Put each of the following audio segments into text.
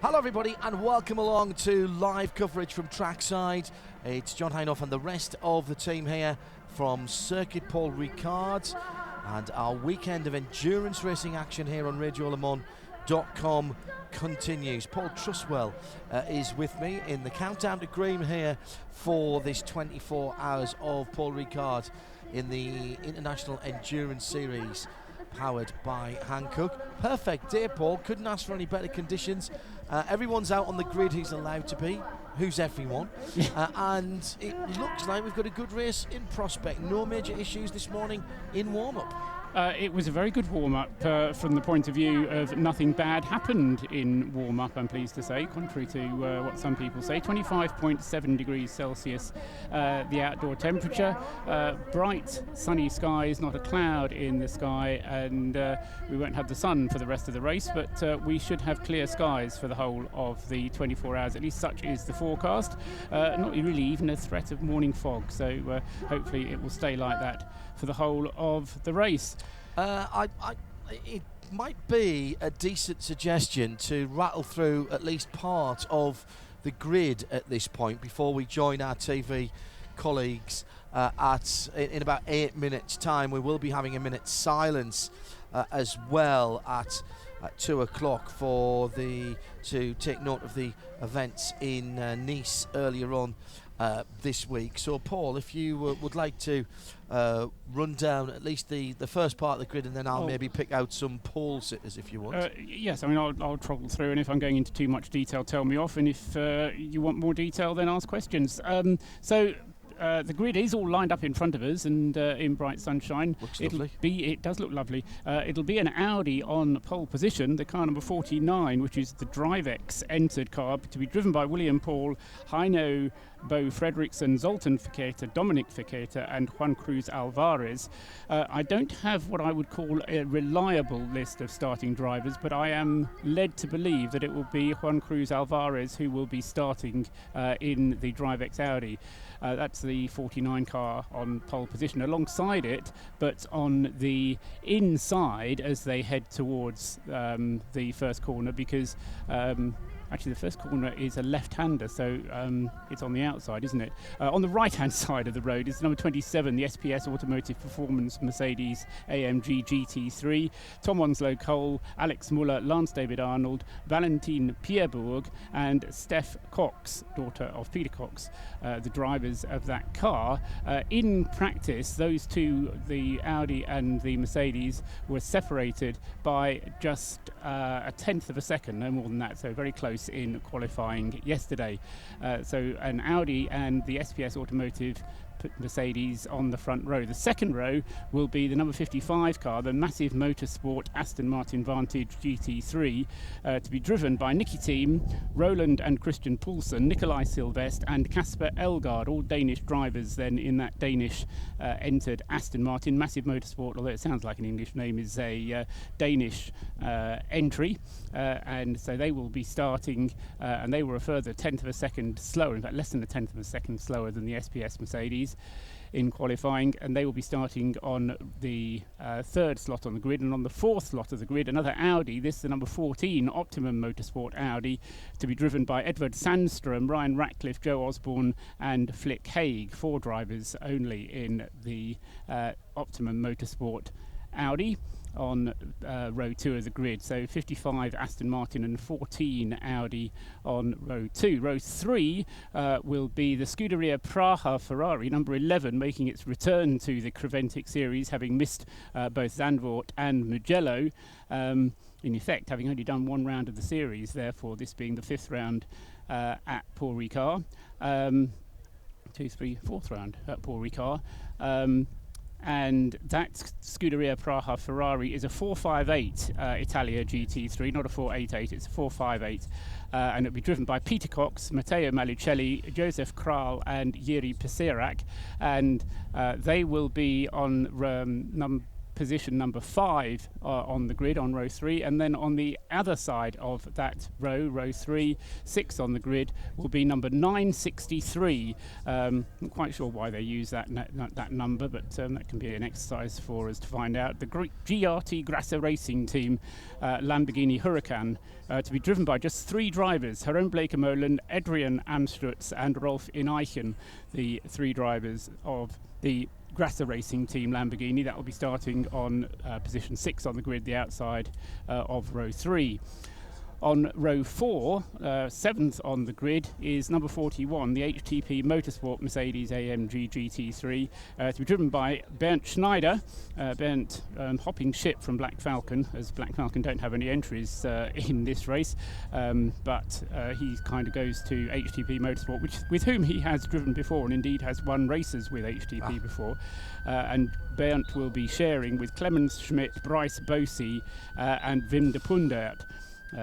Hello everybody and welcome along to live coverage from trackside. It's John Hinoff and the rest of the team here from Circuit Paul Ricard and our weekend of endurance racing action here on RadioLeMans.com continues. Paul Truswell is with me in the countdown to Green here for this 24 hours of Paul Ricard in the International Endurance Series powered by Hankook. Perfect day, Paul. Couldn't ask for any better conditions. Everyone's out on the grid who's allowed to be. Who's everyone? And it looks like we've got a good race in prospect. No major issues this morning in warm-up. It was a very good warm-up from the point of view of nothing bad happened in warm-up, I'm pleased to say, contrary to what some people say. 25.7 degrees Celsius, the outdoor temperature. Bright, sunny skies, not a cloud in the sky, and we won't have the sun for the rest of the race, but we should have clear skies for the whole of the 24 hours. At least such is the forecast. Not really even a threat of morning fog, so hopefully it will stay like that for the whole of the race. It might be a decent suggestion to rattle through at least part of the grid at this point before we join our TV colleagues in about 8 minutes' time. We will be having a minute's silence as well at 2 o'clock to take note of the events in Nice earlier on this week. So Paul, if you would like to run down at least the first part of the grid, and then I'll maybe pick out some pole sitters if you want. Yes, I mean I'll trottle through, and if I'm going into too much detail, tell me off, and if you want more detail, then ask questions. The grid is all lined up in front of us and in bright sunshine. Looks lovely. It does look lovely. It'll be an Audi on pole position, the car number 49, which is the DriveX entered car, to be driven by William Paul, Heino Bo Fredriksson, Zoltan Fekete, Dominic Fekete and Juan Cruz Alvarez. I don't have what I would call a reliable list of starting drivers, but I am led to believe that it will be Juan Cruz Alvarez who will be starting in the DriveX Audi. That's the 49 car on pole position. Alongside it, but on the inside as they head towards the first corner, because actually the first corner is a left-hander, so it's on the outside, isn't it? On the right-hand side of the road is number 27, the SPS Automotive Performance Mercedes AMG GT3. Tom Onslow Cole, Alex Muller, Lance David Arnold, Valentine Pierbourg and Steph Cox, daughter of Peter Cox, the drivers of that car. In practice, those two, the Audi and the Mercedes, were separated by just a tenth of a second, no more than that, so very close in qualifying yesterday. So an Audi and the SPS Automotive Mercedes on the front row. The second row will be the number 55 car, the massive motorsport Aston Martin Vantage GT3, to be driven by Nicki Thiim, Roland and Christian Poulsen, Nikolai Silvestre and Kasper Elgaard, all Danish drivers then in that Danish entered Aston Martin. Massive motorsport, although it sounds like an English name, is a Danish entry, and so they will be starting, and they were a further tenth of a second slower, in fact less than a tenth of a second slower than the SPS Mercedes in qualifying, and they will be starting on the third slot on the grid. And on the fourth slot of the grid, another Audi, this is the number 14 Optimum Motorsport Audi, to be driven by Edward Sandstrom, Ryan Ratcliffe, Joe Osborne and Flick Haig. 4 drivers only in the Optimum Motorsport Audi on row 2 of the grid. So 55 Aston Martin and 14 Audi on row 2. Row 3 will be the Scuderia Praha Ferrari, number 11, making its return to the Creventic series, having missed both Zandvoort and Mugello, in effect having only done one round of the series, therefore this being the 5th round at Paul Ricard. 4th round at Paul Ricard. And that Scuderia Praha Ferrari is a 458 Italia GT3, not a 488, it's a 458, and it'll be driven by Peter Cox, Matteo Malucelli, Joseph Kral and Jiri Peserac, and they will be on position number 5 on the grid on row 3, and then on the other side of that row 3, 6 on the grid, will be number 963. I'm not quite sure why they use that number, but that can be an exercise for us to find out. The GRT Grasser Racing Team Lamborghini Huracan, to be driven by just 3 drivers: Jeroen Blekemolen, Adrian Amstrutz and Rolf Ineichen, the 3 drivers of the Grasser Racing Team Lamborghini. That will be starting on position 6 on the grid, the outside of row 3. On row 4, 7th on the grid, is number 41, the HTP Motorsport Mercedes AMG GT3, to be driven by Bernd Schneider. Bernd hopping ship from Black Falcon, as Black Falcon don't have any entries in this race, but he kind of goes to HTP Motorsport, with whom he has driven before, and indeed has won races with HTP before. And Bernd will be sharing with Clemens Schmidt, Bryce Bosey and Wim de Pundert.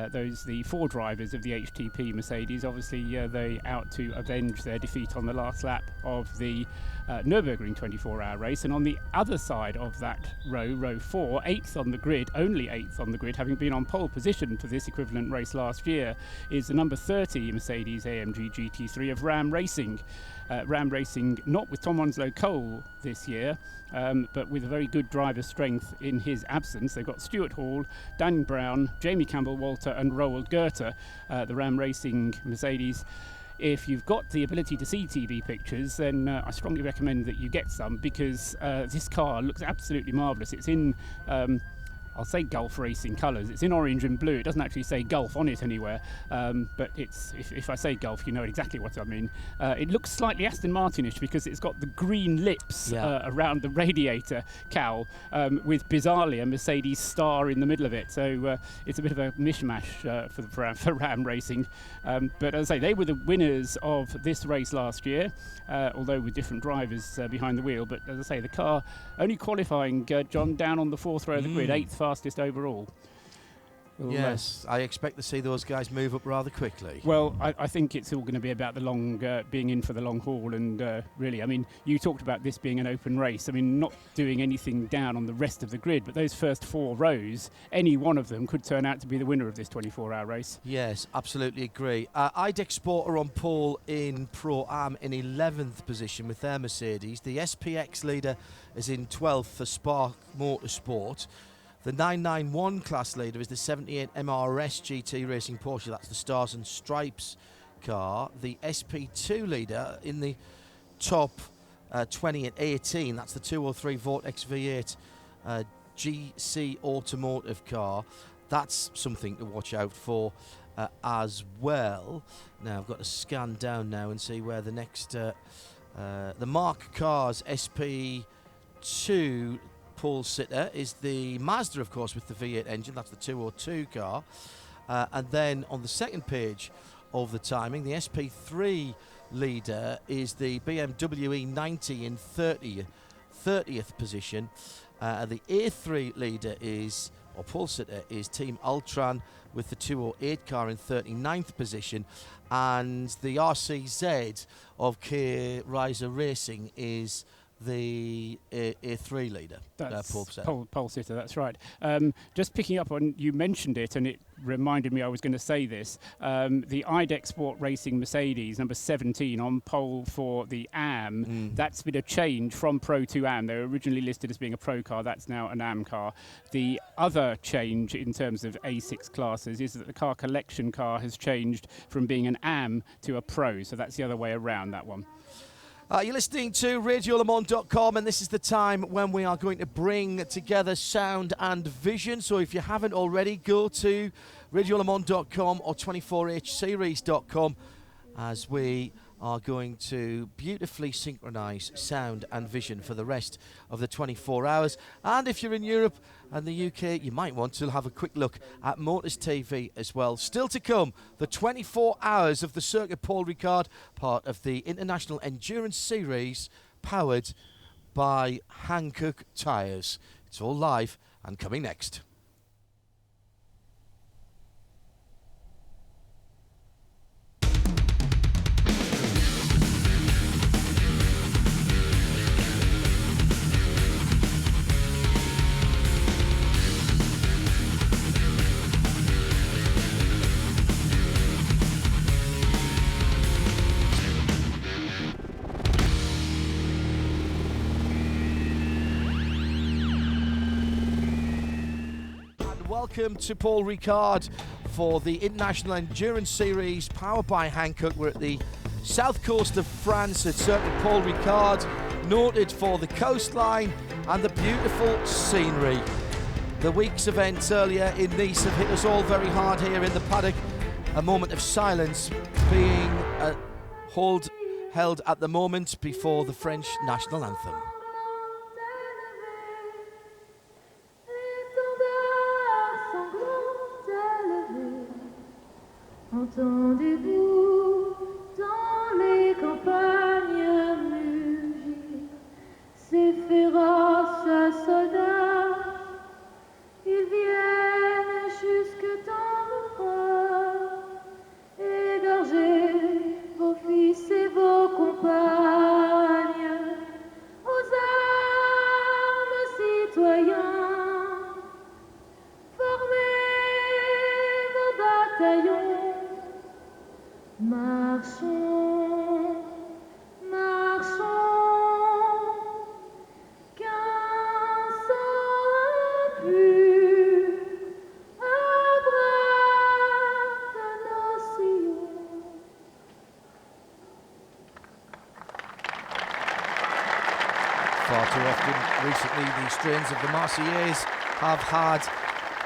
Those the 4 drivers of the HTP Mercedes. Obviously they out to avenge their defeat on the last lap of the Nürburgring 24-hour race. And on the other side of that row 4, 8th on the grid, only 8th on the grid, having been on pole position for this equivalent race last year, is the number 30 Mercedes AMG GT3 of Ram Racing. Ram Racing not with Tom Onslow Cole this year, but with a very good driver strength in his absence. They've got Stuart Hall, Dan Brown, Jamie Campbell-Walter and Roald Goethe, the Ram Racing Mercedes. If you've got the ability to see TV pictures, then I strongly recommend that you get some, because this car looks absolutely marvellous. It's in I'll say Gulf Racing colours. It's in orange and blue. It doesn't actually say Gulf on it anywhere, but it's if I say Gulf, you know exactly what I mean. It looks slightly Aston Martinish because it's got the green lips around the radiator cowl, with bizarrely a Mercedes star in the middle of it. So it's a bit of a mishmash for Ram Racing. But as I say, they were the winners of this race last year, although with different drivers behind the wheel. But as I say, the car only qualifying, John, down on the 4th row of the grid, 8th fastest overall. Yes, I expect to see those guys move up rather quickly. Well, I think it's all going to be about the long, being in for the long haul, and really, I mean, you talked about this being an open race. I mean, not doing anything down on the rest of the grid, but those first 4 rows, any one of them could turn out to be the winner of this 24-hour race. Yes, absolutely agree. IDEX Sport are on pole in Pro-Am in 11th position with their Mercedes. The SPX leader is in 12th for Spark Motorsport. The 991 class leader is the 78 MRS GT Racing Porsche. That's the Stars and Stripes car. The SP2 leader in the top 20 at 18. That's the 203 Vortex V8 GC Automotive car. That's something to watch out for as well. Now I've got to scan down now and see where the next the Mark Cars SP2 pole sitter is the Mazda, of course, with the V8 engine. That's the 202 car. And then on the second page of the timing, the SP3 leader is the BMW E90 in 30th position. The A3 leader is, or pole sitter, is Team Ultran with the 208 car in 39th position. And the RCZ of K Riser Racing is the A3 leader. That's pole sitter, that's right. Just picking up on, you mentioned it and it reminded me I was going to say this. The IDEX Sport Racing Mercedes, number 17, on pole for the AM. That's been a change from Pro to AM. They were originally listed as being a Pro car. That's now an AM car. The other change in terms of A6 classes is that the car collection car has changed from being an AM to a Pro. So that's the other way around, that one. You're listening to RadioLeMans.com, and this is the time when we are going to bring together sound and vision. So if you haven't already, go to RadioLeMans.com or 24hseries.com, as we are going to beautifully synchronise sound and vision for the rest of the 24 hours. And if you're in Europe and the UK, you might want to have a quick look at Motors TV as well. Still to come, the 24 hours of the Circuit Paul Ricard, part of the International Endurance Series, powered by Hankook tyres. It's all live and coming next. welcome to Paul Ricard for the International Endurance Series powered by Hankook. We're at the south coast of France at Circuit Paul Ricard, noted for the coastline and the beautiful scenery. The week's events earlier in Nice have hit us all very hard here in the paddock. A moment of silence being held at the moment before the French national anthem. Entendez-vous dans les campagnes mugir ces féroces soldats? Ils viennent jusque dans vos bras, égorger vos fils et vos compagnes. Aux armes, citoyens, formez vos bataillons. Marchons, marchons, qu'un sang impur abreuve nos sillons. Far too often recently the strains of the Marseillaise have had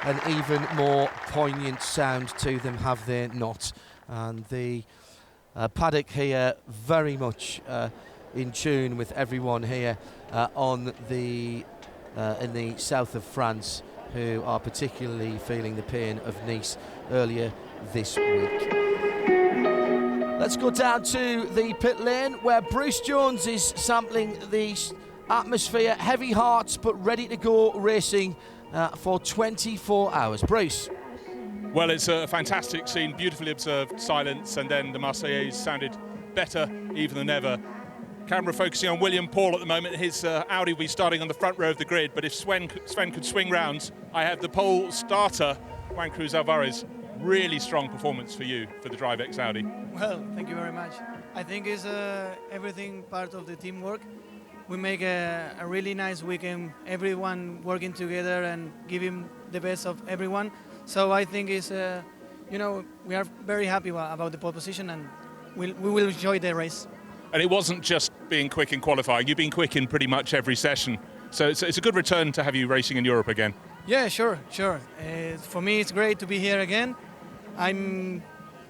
an even more poignant sound to them, have they not? And the paddock here very much in tune with everyone here on the in the south of France, who are particularly feeling the pain of Nice earlier this week. Let's go down to the pit lane where Bruce Jones is sampling the atmosphere, heavy hearts but ready to go racing for 24 hours. Bruce. Well, it's a fantastic scene, beautifully observed silence, and then the Marseillaise sounded better even than ever. Camera focusing on William Paul at the moment. His Audi will be starting on the front row of the grid, but if Sven could swing round, I have the pole starter, Juan Cruz Alvarez. Really strong performance for you for the DriveX Audi. Well, thank you very much. I think it's everything part of the teamwork. We make a really nice weekend, everyone working together and giving the best of everyone. So I think it's, we are very happy about the pole position, and we will enjoy the race. And it wasn't just being quick in qualifying. You've been quick in pretty much every session. So it's a good return to have you racing in Europe again. Yeah, sure. For me, it's great to be here again.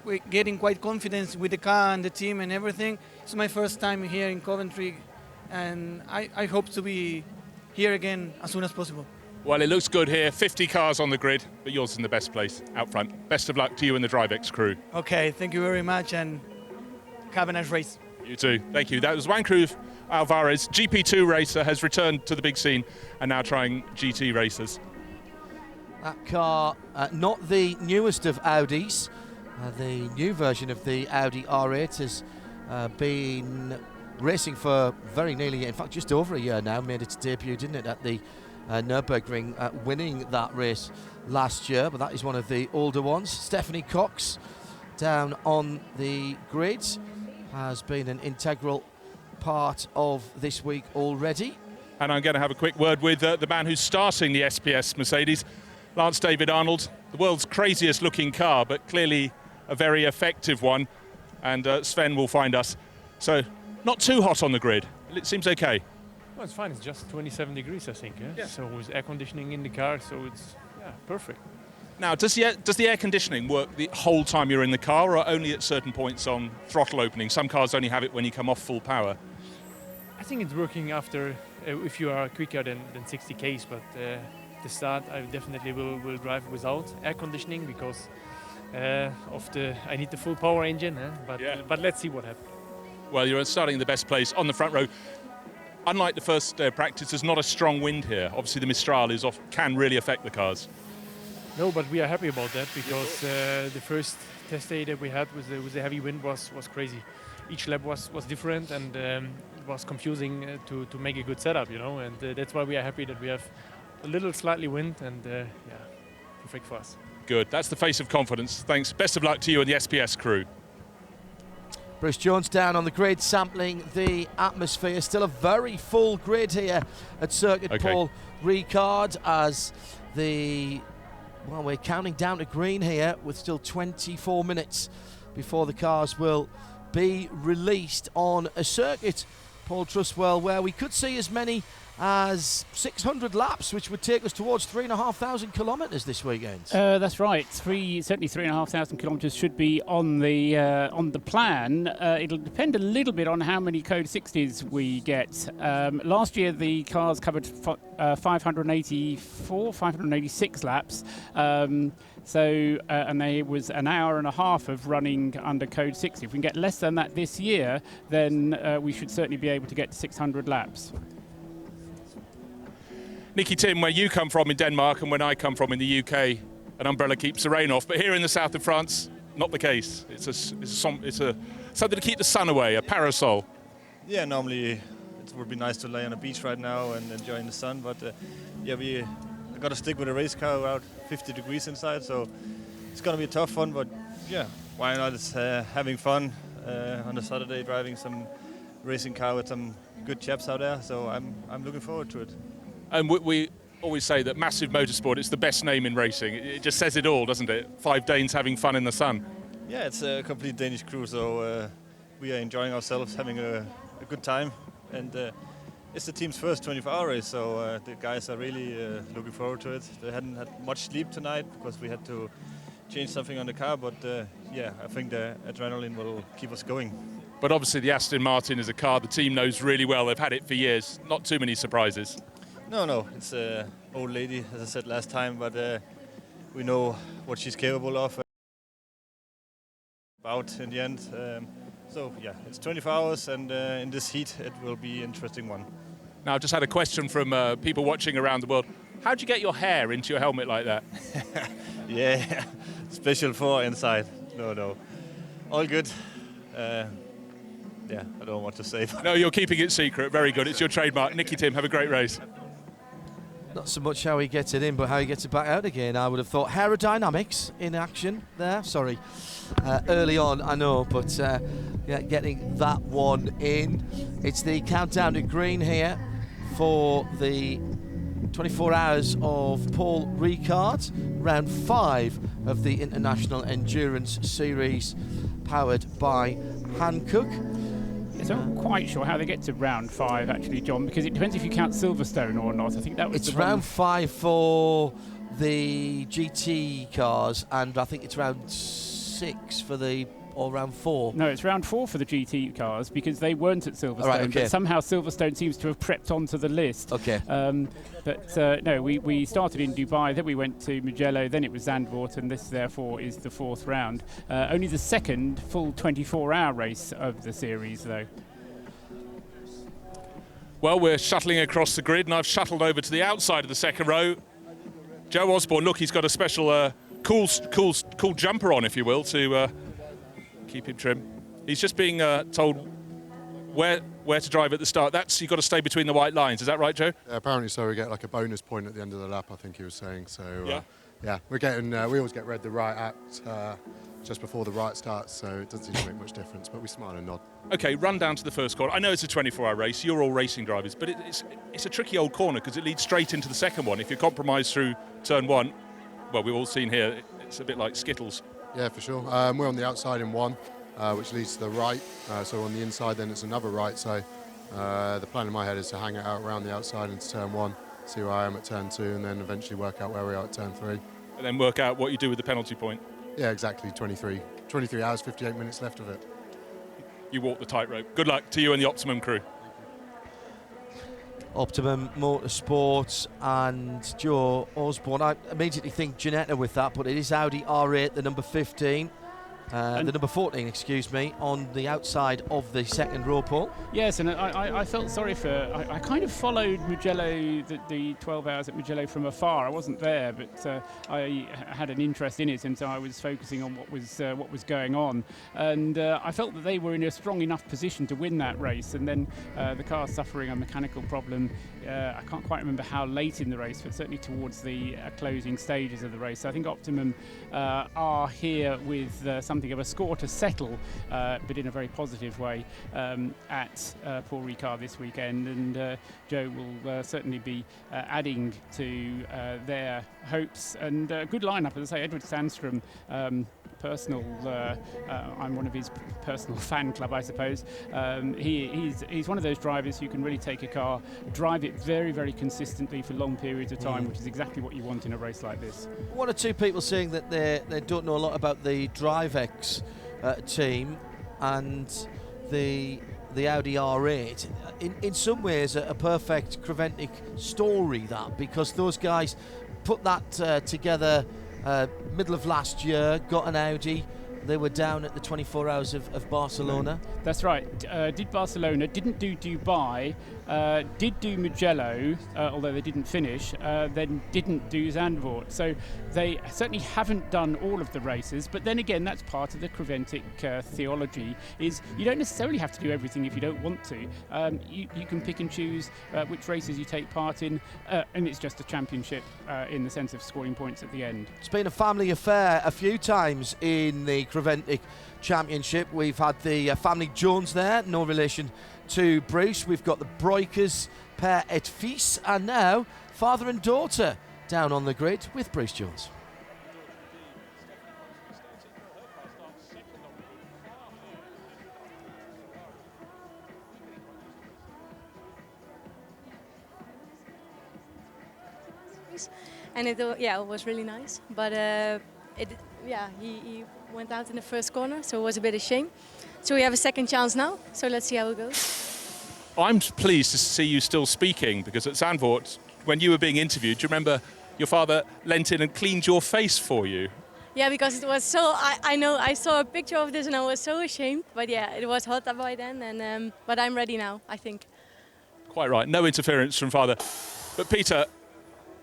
We're getting quite confident with the car and the team and everything. It's my first time here in Coventry, and I hope to be here again as soon as possible. Well, it looks good here. 50 cars on the grid, but yours in the best place out front. Best of luck to you and the DriveX crew. Okay, thank you very much, and have a nice race. You too. Thank you. That was Juan Cruz Alvarez, GP2 racer, has returned to the big scene and now trying GT races. That car, not the newest of Audis. The new version of the Audi R8 has been racing for very nearly, in fact, just over a year now. Made its debut, didn't it, at the Nürburgring, winning that race last year, but that is one of the older ones. Stephanie Cox down on the grid has been an integral part of this week already. And I'm going to have a quick word with the man who's starting the SPS Mercedes, Lance David Arnold, the world's craziest looking car, but clearly a very effective one. And Sven will find us. So not too hot on the grid. It seems okay. Well, it's fine. It's just 27 degrees, I think. Yeah? So with air conditioning in the car, so it's perfect. Now, does the air conditioning work the whole time you're in the car, or only at certain points on throttle opening? Some cars only have it when you come off full power. I think it's working after if you are quicker than 60 k's. But to start, I definitely will drive without air conditioning because I need the full power engine. But let's see what happens. Well, you're starting in the best place on the front row. Unlike the first practice, there's not a strong wind here. Obviously, the Mistral can really affect the cars. No, but we are happy about that because the first test day that we had with the heavy wind was crazy. Each lap was different, and it was confusing to make a good setup, and that's why we are happy that we have a little slightly wind, and perfect for us. Good. That's the face of confidence. Thanks. Best of luck to you and the SPS crew. Bruce Jones down on the grid, sampling the atmosphere. Still a very full grid here at Circuit Paul Ricard as the Well, we're counting down to green here with still 24 minutes before the cars will be released on a circuit, Paul Trustwell, where we could see as many as 600 laps, which would take us towards 3,500 kilometres this weekend. That's right. Certainly 3,500 kilometres should be on the plan. It'll depend a little bit on how many Code 60s we get. Last year the cars covered 586 laps. And there was an hour and a half of running under Code 60. If we can get less than that this year, then we should certainly be able to get to 600 laps. Nicki Thiim, where you come from in Denmark and when I come from in the UK, an umbrella keeps the rain off. But here in the south of France, not the case. It's something to keep the sun away, a parasol. Yeah, normally it would be nice to lay on a beach right now and enjoying the sun. But we got to stick with a race car around 50 degrees inside. So it's going to be a tough one. But yeah, why not? It's having fun on a Saturday, driving some racing car with some good chaps out there. So I'm looking forward to it. And we always say that Massive Motorsport, it's the best name in racing. It just says it all, doesn't it? 5 Danes having fun in the sun. Yeah, it's a complete Danish crew, so we are enjoying ourselves, having a good time. And it's the team's first 24-hour race, so the guys are really looking forward to it. They hadn't had much sleep tonight because we had to change something on the car, but I think the adrenaline will keep us going. But obviously the Aston Martin is a car the team knows really well. They've had it for years. Not too many surprises. No, it's an old lady, as I said last time, but we know what she's capable of. About in the end. So yeah, it's 24 hours, and in this heat it will be an interesting one. Now, I've just had a question from people watching around the world. How'd you get your hair into your helmet like that? Yeah, special for inside. No, all good. I don't know what to say. No, you're keeping it secret. Very good. It's your trademark. Nicki Thiim, have a great race. Not so much how he gets it in, but how he gets it back out again. I would have thought aerodynamics in action there. Sorry, early on, I know, but getting that one in. It's the countdown to green here for the 24 hours of Paul Ricard, round 5 of the International Endurance Series, powered by Hankook. So I'm not quite sure how they get to round 5, actually, John, because it depends if you count Silverstone or not. I think that was it's round 5 for the GT cars, and I think it's round 6 for or round 4. No, it's round 4 for the GT cars because they weren't at Silverstone. Right, okay. But somehow Silverstone seems to have crept onto the list. Okay. No, we started in Dubai, then we went to Mugello, then it was Zandvoort, and this therefore is the 4th round. Only the second full 24-hour race of the series, though. Well, we're shuttling across the grid, and I've shuttled over to the outside of the second row. Joe Osborne, look, he's got a special cool jumper on, if you will, to keep him trim. He's just being told where to drive at the start. You've got to stay between the white lines. Is that right, Joe? Yeah, apparently so. We get like a bonus point at the end of the lap, I think he was saying. So yeah, we're getting. We always get red the right at just before the right starts, so it doesn't seem to make much difference. But we smile and nod. Okay, run down to the first corner. I know it's a 24-hour race. You're all racing drivers, but it's a tricky old corner because it leads straight into the second one. If you compromise through turn 1, well, we've all seen here, it's a bit like Skittles. Yeah, for sure. We're on the outside in 1, which leads to the right. So on the inside, then it's another right. So the plan in my head is to hang it out around the outside into turn 1, see where I am at turn 2, and then eventually work out where we are at turn 3. And then work out what you do with the penalty point. Yeah, exactly. 23 hours, 58 minutes left of it. You walk the tightrope. Good luck to you and the Optimum crew. Optimum Motorsports and Joe Osborne. I immediately think Ginetta with that, but it is Audi R8, the number 15. The number 14, excuse me, on the outside of the second row, Paul. Yes, and I felt sorry for... I kind of followed Mugello, the 12 hours at Mugello from afar. I wasn't there, but I had an interest in it, and so I was focusing on what was going on. And I felt that they were in a strong enough position to win that race, and then the car suffering a mechanical problem. I can't quite remember how late in the race, but certainly towards the closing stages of the race. So I think Optimum are here with some something of a score to settle, but in a very positive way, at Paul Ricard this weekend. And Joe will certainly be adding to their hopes. And good lineup, as I say, Edward Sandstrom. Personal, I'm one of his personal fan club, I suppose. He's one of those drivers who can really take a car, drive it very, very consistently for long periods of time, which is exactly what you want in a race like this. One or two people saying that they don't know a lot about the DriveX team and the Audi R8. In some ways, a perfect Creventic story, that, because those guys put that together middle of last year, got an Audi. They were down at the 24 Hours of Barcelona. That's right. Did Barcelona, didn't do Dubai, did do Mugello, although they didn't finish, then didn't do Zandvoort. So they certainly haven't done all of the races, but then again, that's part of the Creventic theology, is you don't necessarily have to do everything if you don't want to. You can pick and choose which races you take part in, and it's just a championship in the sense of scoring points at the end. It's been a family affair a few times in the Creventic Championship. We've had the family Jones there, no relation to Bruce. We've got the Breukers, père et fils, and now father and daughter down on the grid with Bruce Jones. And it was really nice, but he went out in the first corner, so it was a bit of a shame. So we have a second chance now, so let's see how it goes. I'm pleased to see you still speaking, because at Zandvoort, when you were being interviewed, do you remember your father leant in and cleaned your face for you? Yeah, because it was so, I saw a picture of this and I was so ashamed, but yeah, it was hot by then, and but I'm ready now, I think. Quite right, no interference from father. But Peter,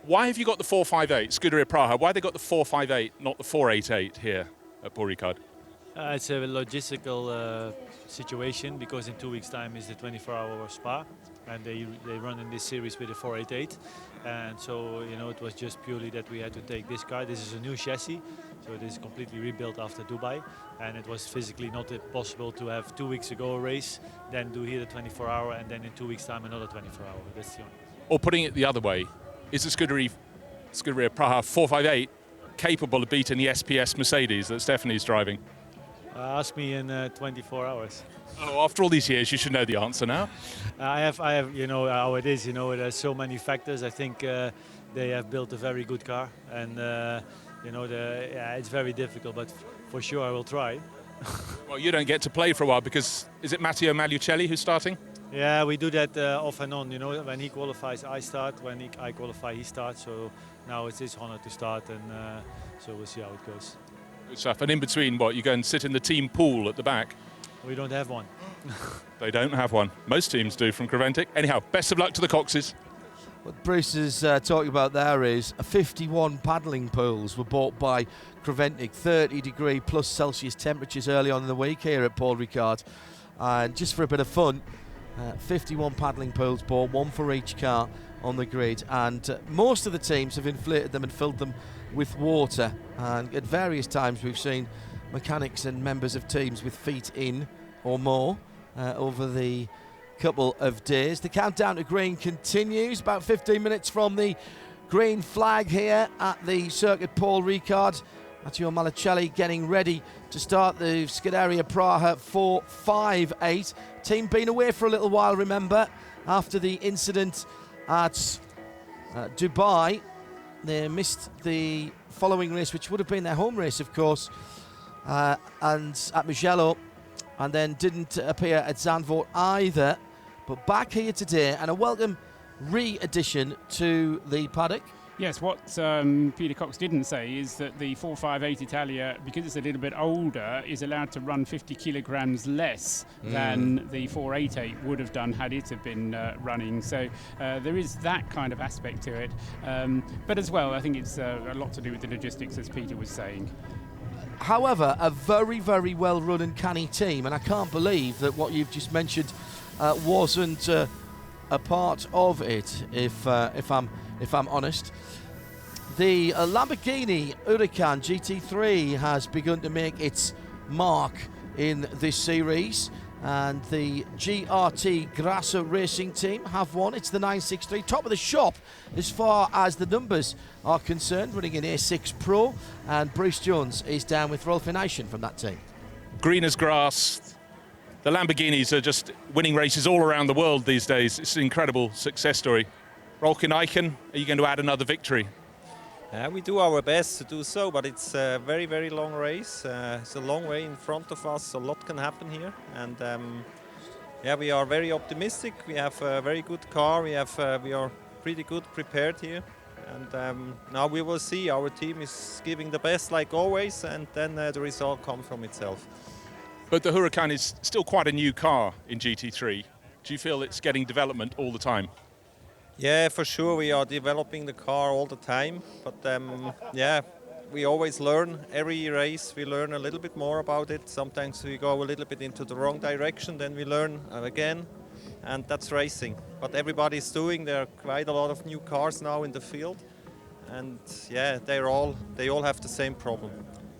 why have you got the 458, Scuderia Praha? Why have they got the 458, not the 488 here at Paul Ricard? It's a logistical situation, because in 2 weeks' time is the 24-hour Spa, and they run in this series with a 488, and so it was just purely that we had to take this car. This is a new chassis, so this is completely rebuilt after Dubai, and it was physically not possible to have 2 weeks ago a race, then do here the 24-hour, and then in 2 weeks' time another 24-hour. That's the only. Or putting it the other way, is the Scuderia Praha 458 capable of beating the SPS Mercedes that Stephanie's driving? Ask me in 24 hours. Oh, after all these years, you should know the answer now. I have, how it is. There's so many factors. I think they have built a very good car, and it's very difficult. But for sure, I will try. Well, you don't get to play for a while, because is it Matteo Magliucelli who's starting? Yeah, we do that off and on. When he qualifies, I start. When I qualify, he starts. So now it's his honor to start, and so we'll see how it goes. Good stuff. And in between, what, you go and sit in the team pool at the back? We don't have one. They don't have one. Most teams do from Creventic. Anyhow, best of luck to the Coxes. What Bruce is talking about there is 51 paddling pools were bought by Creventic, 30-degree plus Celsius temperatures early on in the week here at Paul Ricard. And just for a bit of fun, 51 paddling pools bought, one for each car on the grid, and most of the teams have inflated them and filled them with water, and at various times we've seen mechanics and members of teams with feet in or more over the couple of days. The countdown to green continues, about 15 minutes from the green flag here at the circuit Paul Ricard. Matteo Magliucelli getting ready to start the Scuderia Praha 458. Team been away for a little while, remember, after the incident at Dubai. They missed the following race, which would have been their home race, of course, and at Mugello, and then didn't appear at Zandvoort either. But back here today, and a welcome re-addition to the paddock. Yes, what Peter Cox didn't say is that the 458 Italia, because it's a little bit older, is allowed to run 50 kilograms less than the 488 would have done had it have been running. So there is that kind of aspect to it. But as well, I think it's a lot to do with the logistics, as Peter was saying. However, a very, very well-run and canny team, and I can't believe that what you've just mentioned wasn't a part of it, if I'm honest. The Lamborghini Huracan GT3 has begun to make its mark in this series. And the GRT Grasser Racing team have won. It's the 963, top of the shop as far as the numbers are concerned, running in A6 Pro. And Bruce Jones is down with Rolf Ineichen from that team. Green as grass. The Lamborghinis are just winning races all around the world these days. It's an incredible success story. Rolf Ineichen, are you going to add another victory? We do our best to do so, but it's a very, very long race. It's a long way in front of us. A lot can happen here, and we are very optimistic. We have a very good car. We are pretty good prepared here, and now we will see. Our team is giving the best, like always, and then the result comes from itself. But the Huracan is still quite a new car in GT3. Do you feel it's getting development all the time? Yeah, for sure, we are developing the car all the time, but we always learn. Every race we learn a little bit more about it. Sometimes we go a little bit into the wrong direction, then we learn again, and that's racing. But everybody's doing, there are quite a lot of new cars now in the field, and they all have the same problem.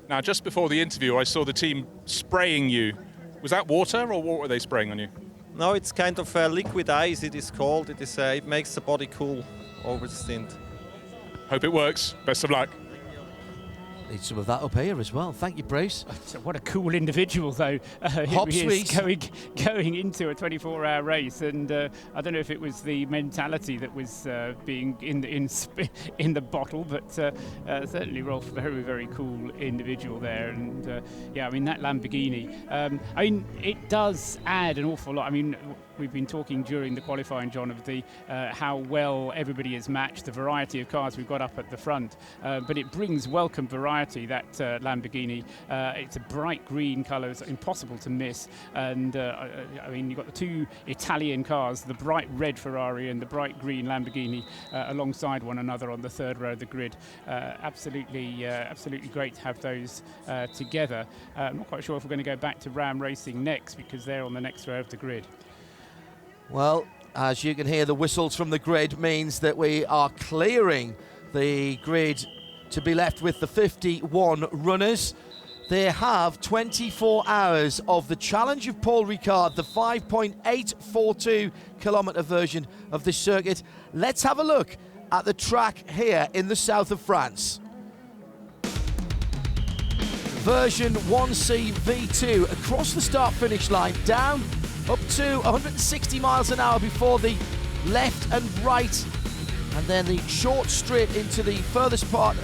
Now, just before the interview, I saw the team spraying you. Was that water, or what were they spraying on you? No, it's kind of liquid ice, it is called. It makes the body cool over the stint. Hope it works. Best of luck. Need some of that up here as well. Thank you, Bruce. What a cool individual, though. Hop He is sweet. going into a 24-hour race, and I don't know if it was the mentality that was being in the bottle, but certainly Rolf, very, very cool individual there. And that Lamborghini. It does add an awful lot. We've been talking during the qualifying, John, of the how well everybody is matched, the variety of cars we've got up at the front. But it brings welcome variety, that Lamborghini. It's a bright green colour, it's impossible to miss. And you've got the two Italian cars, the bright red Ferrari and the bright green Lamborghini, alongside one another on the third row of the grid. Absolutely great to have those together. I'm not quite sure if we're going to go back to Ram Racing next, because they're on the next row of the grid. Well, as you can hear, the whistles from the grid means that we are clearing the grid to be left with the 51 runners. They have 24 hours of the challenge of Paul Ricard, the 5.842 kilometre version of this circuit. Let's have a look at the track here in the south of France. Version 1C V2 across the start-finish line, down up to 160 miles an hour before the left and right, and then the short straight into the furthest part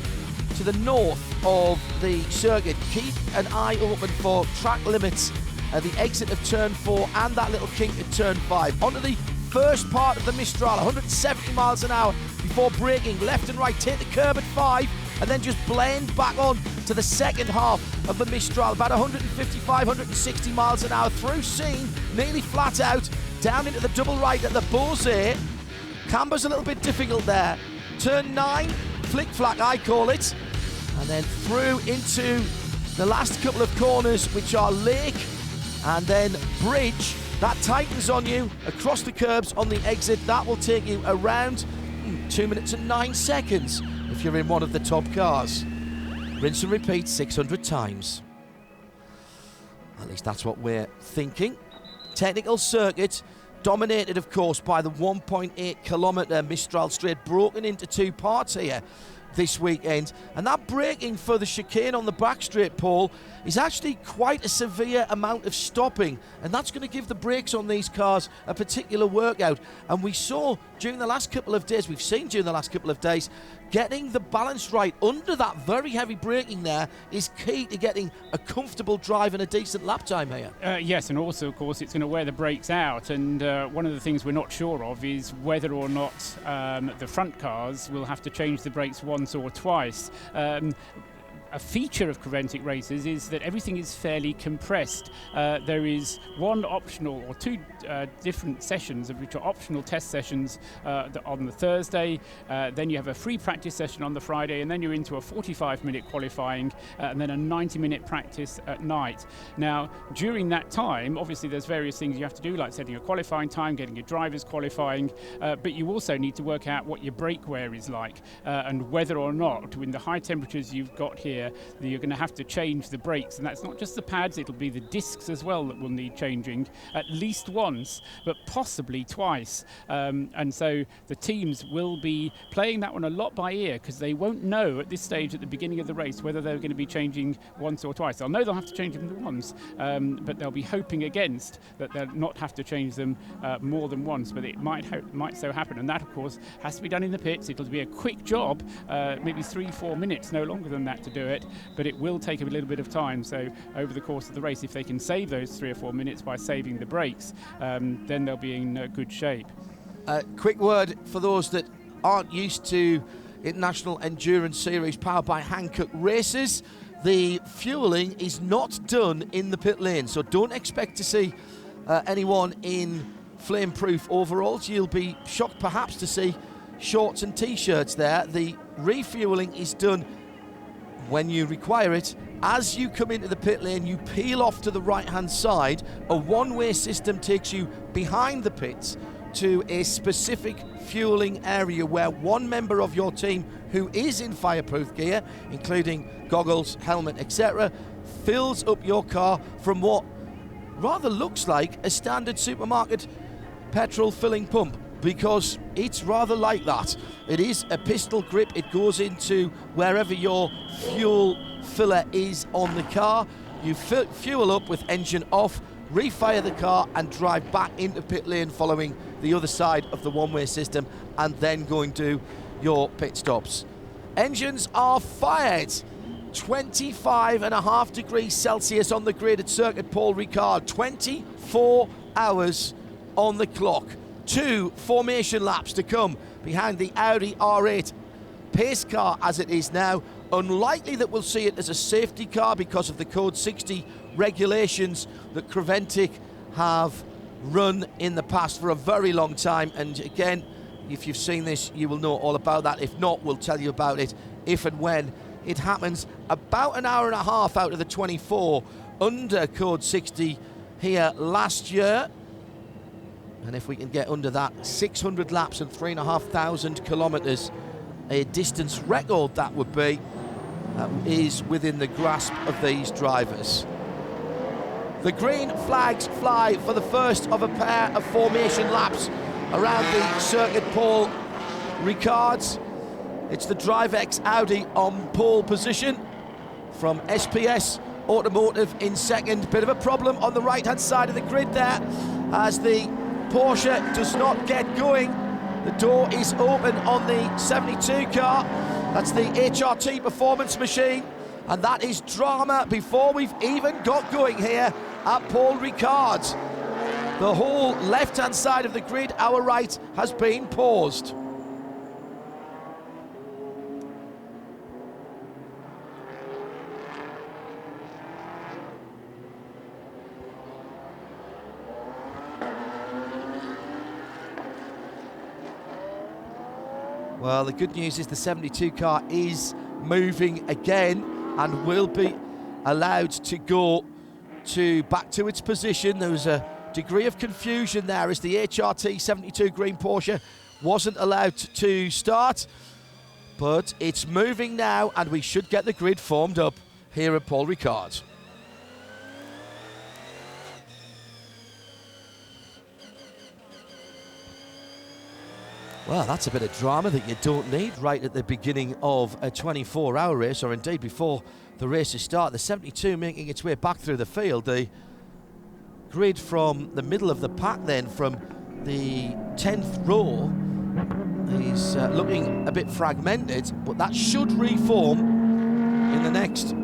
to the north of the circuit. Keep an eye open for track limits at the exit of turn 4 and that little kink at turn 5. Onto the first part of the Mistral, 170 miles an hour before braking left and right, take the curb at 5 and then just blend back on to the second half of the Mistral, about 155, 160 miles an hour through Seine, nearly flat out, down into the double right at the Beaux-Arts. Camber's a little bit difficult there. Turn 9, flick-flack I call it, and then through into the last couple of corners, which are Lake and then Bridge. That tightens on you across the curbs on the exit. That will take you around 2 minutes and 9 seconds if you're in one of the top cars. Rinse and repeat 600 times. At least that's what we're thinking. Technical circuit, dominated of course by the 1.8 kilometre Mistral straight, broken into two parts here this weekend, and that braking for the chicane on the back straight, Paul, is actually quite a severe amount of stopping, and that's going to give the brakes on these cars a particular workout. And we saw during the last couple of days, getting the balance right under that very heavy braking there is key to getting a comfortable drive and a decent lap time here. Yes, and also, of course, it's going to wear the brakes out. And one of the things we're not sure of is whether or not the front cars will have to change the brakes once or twice. A feature of Creventic races is that everything is fairly compressed. There is one optional or two different sessions, which are optional test sessions on the Thursday. Then you have a free practice session on the Friday, and then you're into a 45-minute qualifying, and then a 90-minute practice at night. Now, during that time, obviously there's various things you have to do, like setting a qualifying time, getting your drivers qualifying, but you also need to work out what your brake wear is like, and whether or not, with the high temperatures you've got here, here, that you're going to have to change the brakes, and that's not just the pads, it'll be the discs as well that will need changing at least once, but possibly twice. And so the teams will be playing that one a lot by ear, because they won't know at this stage at the beginning of the race whether they're going to be changing once or twice. They'll know they'll have to change them once, but they'll be hoping against that they'll not have to change them more than once, but it might so happen, and that of course has to be done in the pits. It'll be a quick job, maybe 3-4 minutes, no longer than that, to do it, but it will take a little bit of time. So over the course of the race, if they can save those 3 or 4 minutes by saving the brakes, then they'll be in good shape. Quick word for those that aren't used to International Endurance Series powered by Hankook races. The fueling is not done in the pit lane, so don't expect to see anyone in flame-proof overalls. You'll be shocked perhaps to see shorts and t-shirts there. The refueling is done when you require it. As you come into the pit lane, you peel off to the right-hand side. A one-way system takes you behind the pits to a specific fueling area where one member of your team who is in fireproof gear, including goggles, helmet, etc., fills up your car from what rather looks like a standard supermarket petrol filling pump, because it's rather like that. It is a pistol grip. It goes into wherever your fuel filler is on the car. You fuel up with engine off, refire the car and drive back into pit lane following the other side of the one-way system, and then go and do your pit stops. Engines are fired. 25.5 degrees Celsius on the grid at Circuit Paul Ricard. 24 hours on the clock. 2 formation laps to come behind the Audi R8 pace car as it is now. Unlikely that we'll see it as a safety car because of the Code 60 regulations that Creventic have run in the past for a very long time. And again, if you've seen this, you will know all about that. If not, we'll tell you about it if and when it happens. About an hour and a half out of the 24 under Code 60 here last year. And if we can get under that, 600 laps and 3,500 kilometres, a distance record that would be, is within the grasp of these drivers. The green flags fly for the first of a pair of formation laps around the Circuit Paul Ricards. It's the DriveX Audi on pole position from SPS Automotive in second. Bit of a problem on the right-hand side of the grid there as the Porsche does not get going. The door is open on the 72 car. That's the HRT performance machine. And that is drama before we've even got going here at Paul Ricard. The whole left-hand side of the grid, our right, has been paused. Well, the good news is the 72 car is moving again and will be allowed to go back to its position. There was a degree of confusion there as the HRT 72 green Porsche wasn't allowed to start, but it's moving now and we should get the grid formed up here at Paul Ricard. Well, that's a bit of drama that you don't need right at the beginning of a 24-hour race, or indeed before the races start. The 72 making its way back through the field. The grid from the middle of the pack then, from the 10th row, is looking a bit fragmented, but that should reform in the next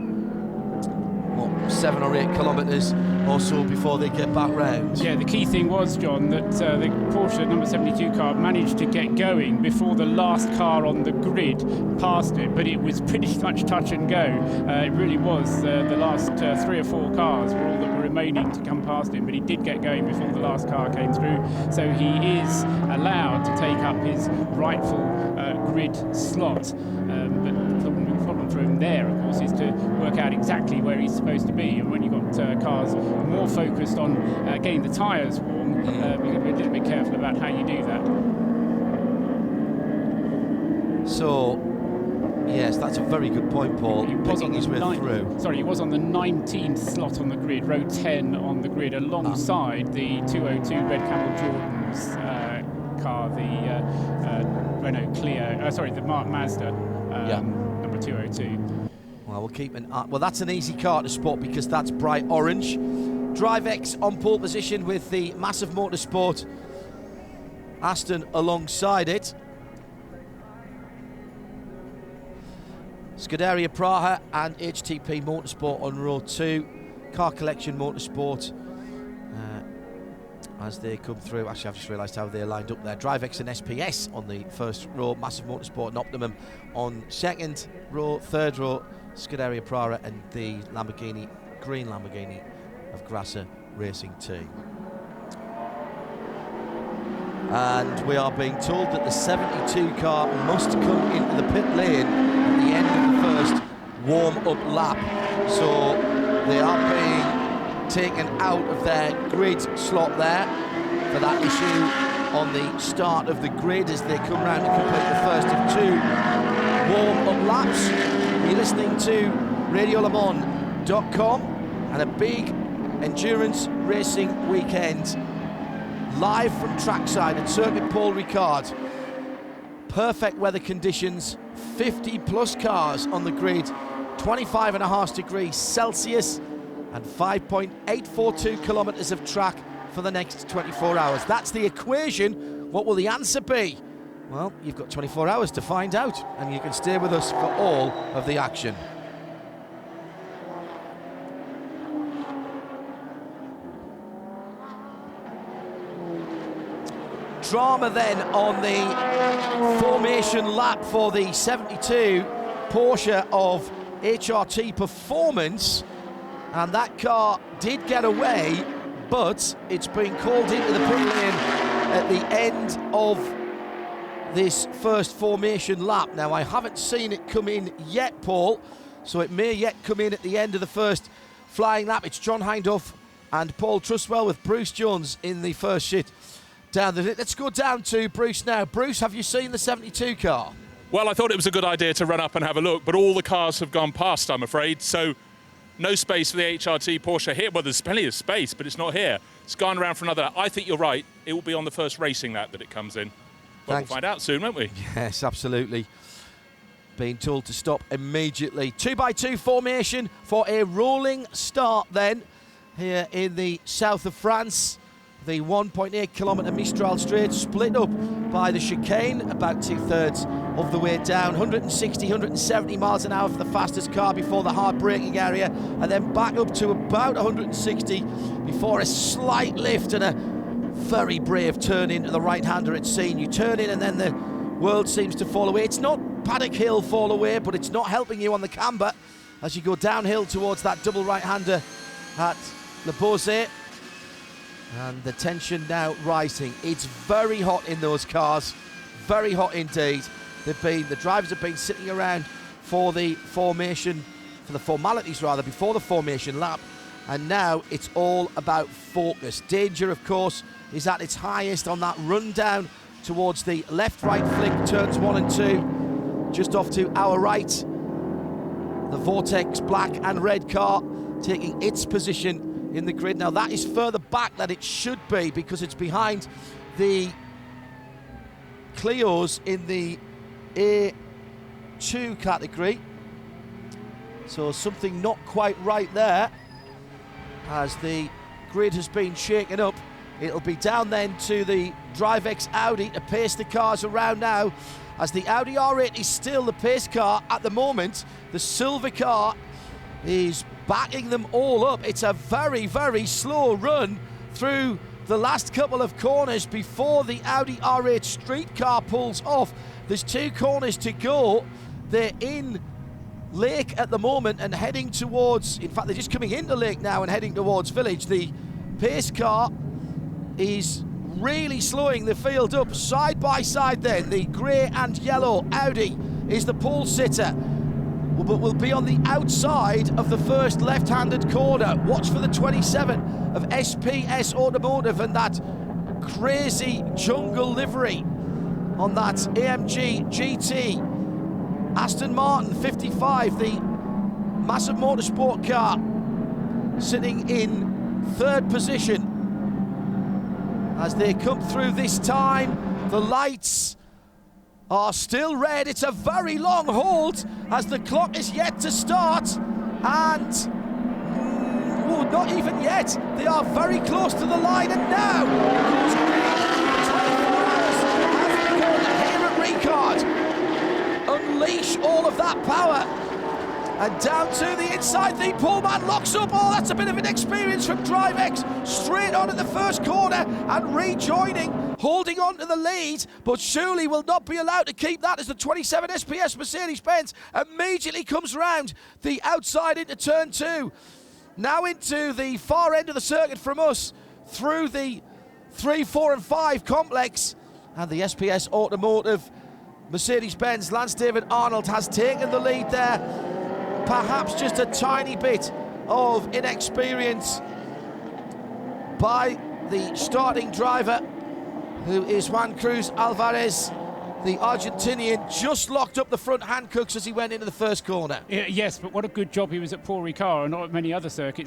7 or 8 kilometres or so before they get back round. Yeah, the key thing was, John, that the Porsche number 72 car managed to get going before the last car on the grid passed it, but it was pretty much touch and go. It really was. The last 3 or 4 cars were all that were remaining to come past him, but he did get going before the last car came through, so he is allowed to take up his rightful grid slot. But the problem for him there, of course, is to work out exactly where he's supposed to be. And when you've got cars more focused on getting the tyres warm, you've got to be a little bit careful about how you do that. So Yes, that's a very good point, Paul. He was on Picking his way through. Sorry, he was on the 19th slot on the grid, row 10 on the grid, alongside the 202 Red Camel Jordan's car, the Renault Clio. Sorry, the Mazda number 202. Well, we'll keep an eye. Well, that's an easy car to spot because that's bright orange. DriveX on pole position with the Massive Motorsport Aston alongside it. Scuderia Praha and HTP Motorsport on row 2. Car Collection Motorsport as they come through. Actually, I've just realised how they're lined up there. DriveX and SPS on the first row. Massive Motorsport and Optimum on second row. Third row, Scuderia Praha and the Lamborghini, green Lamborghini of Grasser Racing Team. And we are being told that the 72 car must come into the pit lane at the end of the first warm-up lap. So they are being taken out of their grid slot there for that issue on the start of the grid as they come round to complete the first of 2 warm-up laps. You're listening to RadioLeMans.com and a big endurance racing weekend live from trackside at Circuit Paul Ricard. Perfect weather conditions, 50 plus cars on the grid, 25.5 degrees Celsius and 5.842 kilometres of track for the next 24 hours. That's the equation. What will the answer be? Well, you've got 24 hours to find out, and you can stay with us for all of the action. Drama then on the formation lap for the 72 Porsche of HRT Performance, and that car did get away, but it's been called into the pit lane at the end of this first formation lap. Now, I haven't seen it come in yet, Paul, so it may yet come in at the end of the first flying lap. It's John Hindhaugh and Paul Truswell with Bruce Jones in the first shit down the... Let's go down to Bruce now. Bruce, have you seen the 72 car? Well, I thought it was a good idea to run up and have a look, but all the cars have gone past, I'm afraid, so no space for the HRT Porsche here. Well, there's plenty of space, but it's not here. It's gone around for another lap. I think you're right. It will be on the first racing lap that it comes in. But we'll find out soon, won't we? Yes, absolutely. Being told to stop immediately. 2x2 formation for a rolling start then here in the south of France. The 1.8 kilometre Mistral Straight split up by the chicane about 2/3 of the way down. 160, 170 miles an hour for the fastest car before the hard braking area, and then back up to about 160 before a slight lift and a very brave turn into the right-hander it's seen. You turn in and then the world seems to fall away. It's not Paddock Hill fall away, but it's not helping you on the camber as you go downhill towards that double right-hander at Le Bourget. And the tension now rising. It's very hot in those cars, very hot indeed. The drivers have been sitting around for the formation, for the formalities rather, before the formation lap, and now it's all about focus. Danger, of course, is at its highest on that run down towards the left-right flick, turns 1 and 2, just off to our right. The Vortex black and red car taking its position in the grid. Now that is further back than it should be because it's behind the Clios in the A2 category. So something not quite right there as the grid has been shaken up. It'll be down then to the DriveX Audi to pace the cars around now, as the Audi R8 is still the pace car at the moment. The silver car is backing them all up. It's a very, very slow run through the last couple of corners before the Audi R8 street car pulls off. There's 2 corners to go. They're in Lake at the moment and heading towards, in fact, they're just coming into Lake now and heading towards Village. The pace car is really slowing the field up. Side by side then, the grey and yellow Audi is the pole sitter, but will be on the outside of the first left-handed corner. Watch for the 27 of SPS Automotive and that crazy jungle livery on that AMG GT Aston Martin 55, the massive motorsport car, sitting in third position. As they come through this time, the lights are still red. It's a very long hold as the clock is yet to start, and not even yet. They are very close to the line, and now 24 hours has begun here at Ricard. Unleash all of that power. And down to the inside, the poleman locks up. Oh, that's a bit of an experience from DriveX. Straight on at the first corner and rejoining, holding on to the lead, but surely will not be allowed to keep that as the 27 SPS Mercedes-Benz immediately comes round the outside into turn 2. Now into the far end of the circuit from us, through the 3, 4 and 5 complex, and the SPS Automotive Mercedes-Benz Lance David Arnold has taken the lead there. Perhaps just a tiny bit of inexperience by the starting driver, who is Juan Cruz Alvarez, the Argentinian, just locked up the front Hankooks as he went into the first corner. Yes, but what a good job he was at Paul Ricard and not at many other circuits.